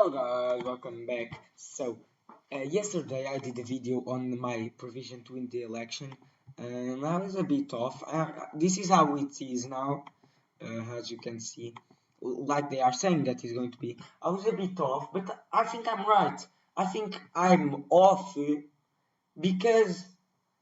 Hello guys, welcome back. Yesterday I did a video on my provision to win the election. I was a bit off. This is how it is now, as you can see. Like they are saying that it's going to be. I was a bit off, but I think I'm right. I think I'm off because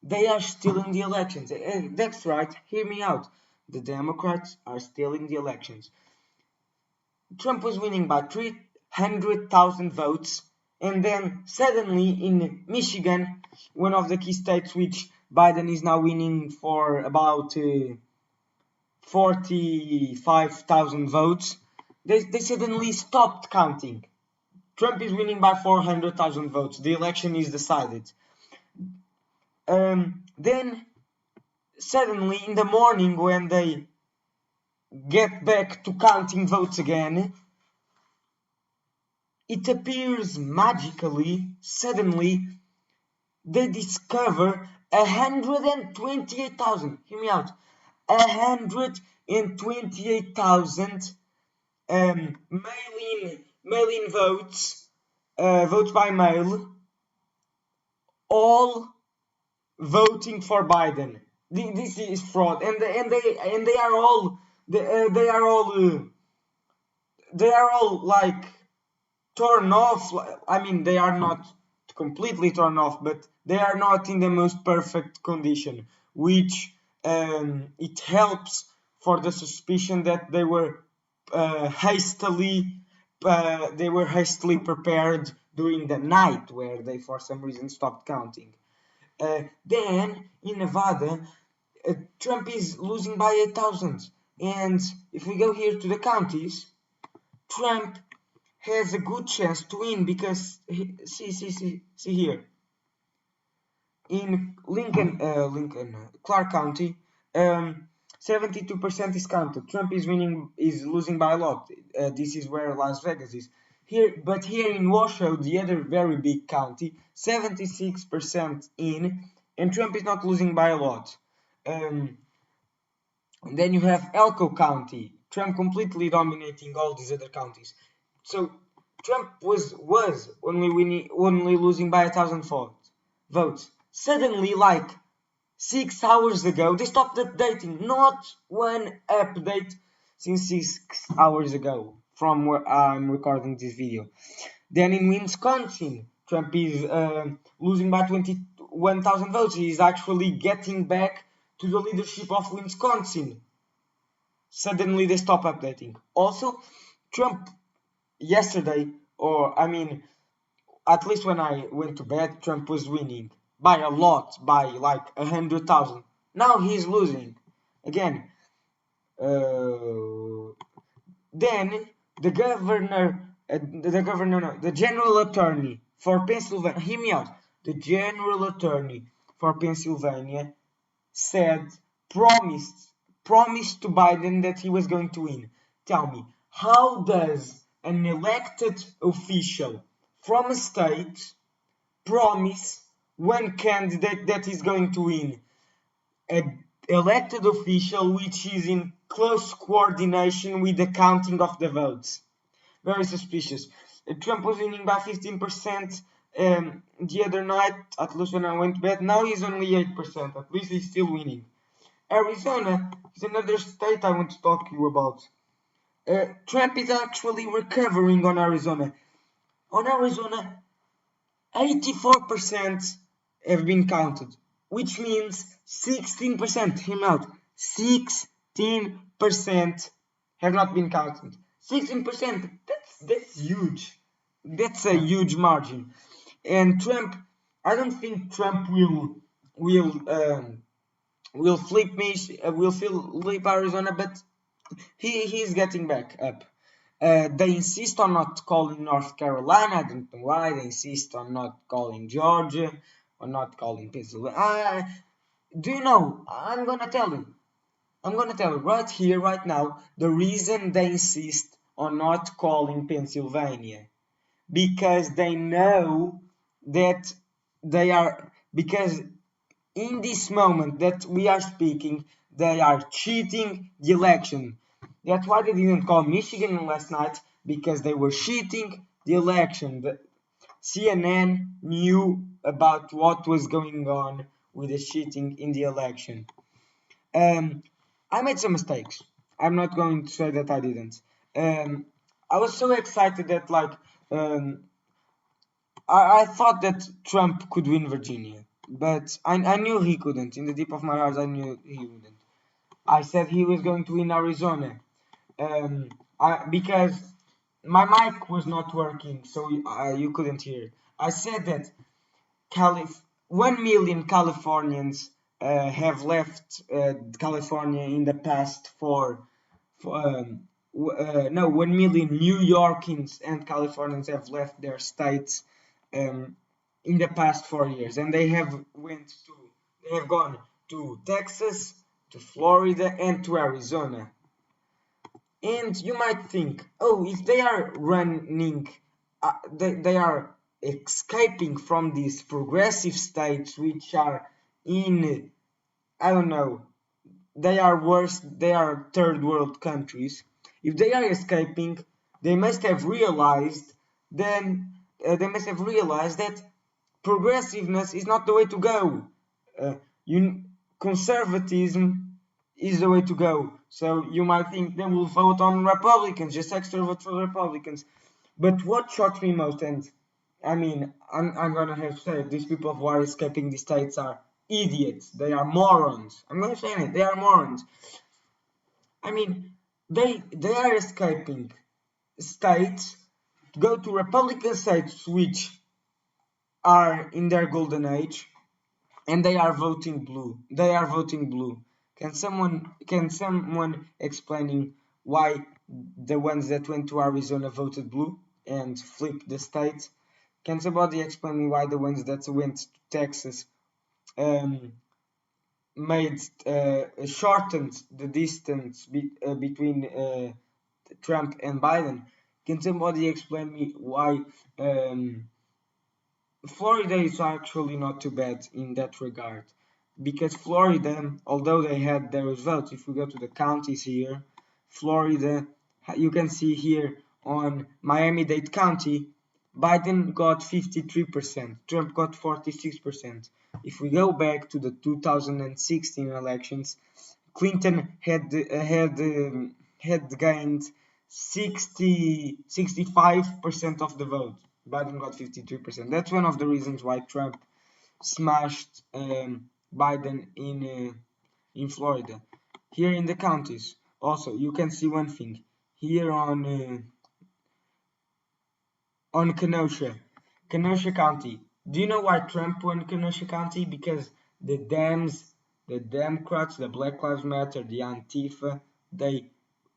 they are still in the elections. That's right, hear me out. The Democrats are still in the elections. Trump was winning by 300,000 votes, and then suddenly in Michigan, one of the key states which Biden is now winning for about 45,000 votes, they suddenly stopped counting. Trump is winning by 400,000 votes. The election is decided. Then suddenly in the morning, when they get back to counting votes again, it appears magically, suddenly, they discover 128,000. Hear me out. 128,000 mail-in votes, votes by mail, all voting for Biden. This is fraud, and they are all like torn off. I mean, they are not completely torn off, but they are not in the most perfect condition, which it helps for the suspicion that they were hastily prepared during the night, where they for some reason stopped counting. Then in Nevada, Trump is losing by 8,000, and if we go here to the counties, Trump has a good chance to win because see here in Clark County, 72% is counted. Trump is losing by a lot. This is where Las Vegas is. But here in Washoe, the other very big county, 76% in, and Trump is not losing by a lot. Then you have Elko County, Trump completely dominating all these other counties. So Trump was only losing by 1,000 votes. Suddenly, like 6 hours ago, they stopped updating. Not one update since 6 hours ago from where I'm recording this video. Then in Wisconsin, Trump is losing by 21,000 votes. He is actually getting back to the leadership of Wisconsin. Suddenly they stop updating. Also, Trump yesterday, or I mean, at least when I went to bed, Trump was winning by a lot, by like 100,000. Now he's losing again. Then the general attorney for Pennsylvania. Hear me out. The general attorney for Pennsylvania promised to Biden that he was going to win. Tell me, how does an elected official from a state promise one candidate that is going to win? An elected official which is in close coordination with the counting of the votes. Very suspicious. Trump was winning by 15% the other night, at least when I went to bed. Now he's only 8%. At least he's still winning. Arizona is another state I want to talk to you about. Trump is actually recovering on Arizona. On Arizona, 84% have been counted, which means 16%, hear me out, 16% have not been counted. 16%, that's huge. That's a huge margin. And Trump, I don't think Trump will flip Arizona, but he's getting back up. They insist on not calling North Carolina. I don't know why. They insist on not calling Georgia, or not calling Pennsylvania. Do you know? I'm gonna tell you right here, right now, the reason they insist on not calling Pennsylvania. Because they know that because in this moment that we are speaking, they are cheating the election. That's why they didn't call Michigan last night, because they were cheating the election. CNN knew about what was going on with the cheating in the election. I made some mistakes. I'm not going to say that I didn't. I was so excited that I thought that Trump could win Virginia, but I knew he couldn't. In the deep of my heart, I knew he wouldn't. I said he was going to win Arizona, because my mic was not working, so you couldn't hear. I said that 1 million Californians have left California in the past no, 1 million New Yorkers and Californians have left their states in the past 4 years, and they have gone to Texas, to Florida, and to Arizona. And you might think, oh, if they are running, they are escaping from these progressive states which are in, I don't know, they are worse, they are third world countries. If they are escaping, they must have realized that progressiveness is not the way to go. Uh, Conservatism is the way to go. So you might think they will vote on Republicans, just extra vote for Republicans. But what shocks me most, and I mean, I'm gonna have to say, these people who are escaping the states are idiots. They are morons. I'm gonna say it. They are morons. I mean, they are escaping states, go to Republican states which are in their golden age, and they are voting blue. They are voting blue. Can someone explaining why the ones that went to Arizona voted blue and flipped the state? Can somebody explain me why the ones that went to Texas um, made shortened the distance between Trump and Biden? Can somebody explain me why Florida is actually not too bad in that regard? Because Florida, although they had their votes, if we go to the counties here, Florida, you can see here on Miami-Dade County, Biden got 53%, Trump got 46%. If we go back to the 2016 elections, Clinton had gained 65% of the vote. Biden got 53%. That's one of the reasons why Trump smashed Biden in Florida. Here in the counties, also you can see one thing here on Kenosha County. Do you know why Trump won Kenosha County? Because the Dems, the Democrats, the Black Lives Matter, the Antifa, they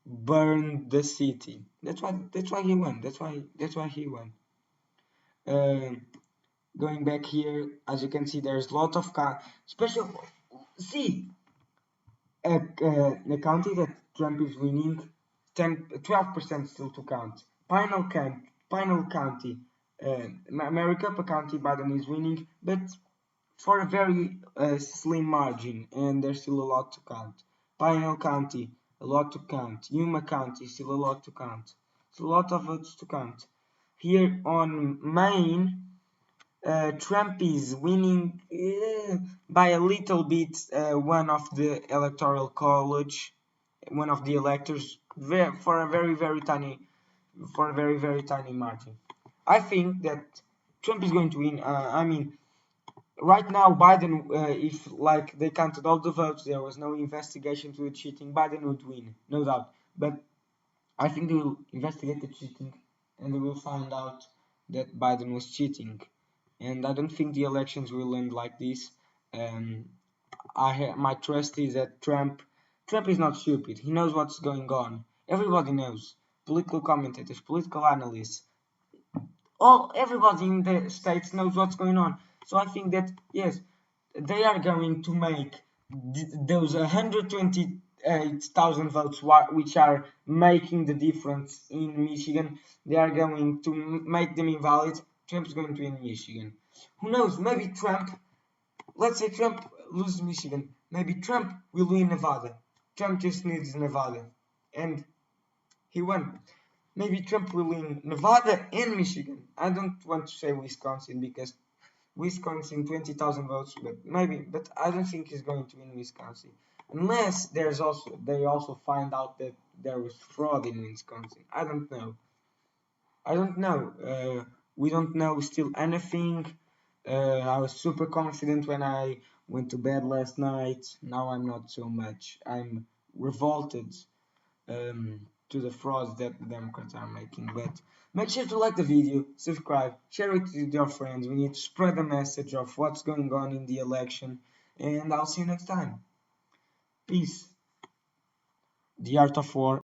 burned the city. That's why he won. That's why he won. Going back here, as you can see, there's a lot of special. See, the county that Trump is winning, 12% still to count. Pinal County, Maricopa County, Biden is winning, but for a very slim margin, and there's still a lot to count. Pinal County, a lot to count. Yuma County, still a lot to count. It's a lot of votes to count. Here on Maine, Trump is winning by a little bit. One of the electoral college, one of the electors, for a very tiny margin. I think that Trump is going to win. I mean, right now, Biden, if like they counted all the votes, there was no investigation to the cheating, Biden would win, no doubt. But I think they will investigate the cheating, and they will find out that Biden was cheating. And I don't think the elections will end like this. My trust is that Trump is not stupid. He knows what's going on. Everybody knows. Political commentators, political analysts, everybody in the states knows what's going on. So I think that yes, they are going to make those 128,000 votes which are making the difference in Michigan. They are going to make them invalid. Trump's going to win Michigan. Who knows? Maybe Trump. Let's say Trump loses Michigan. Maybe Trump will win Nevada. Trump just needs Nevada, and he won. Maybe Trump will win Nevada and Michigan. I don't want to say Wisconsin because Wisconsin 20,000 votes, but maybe. But I don't think he's going to win Wisconsin unless they also find out that there was fraud in Wisconsin. I don't know. I don't know. We don't know still anything. I was super confident when I went to bed last night. Now I'm not so much. I'm revolted to the frauds that the Democrats are making. But make sure to like the video, subscribe, share it with your friends. We need to spread the message of what's going on in the election. And I'll see you next time. Peace. The Art of War.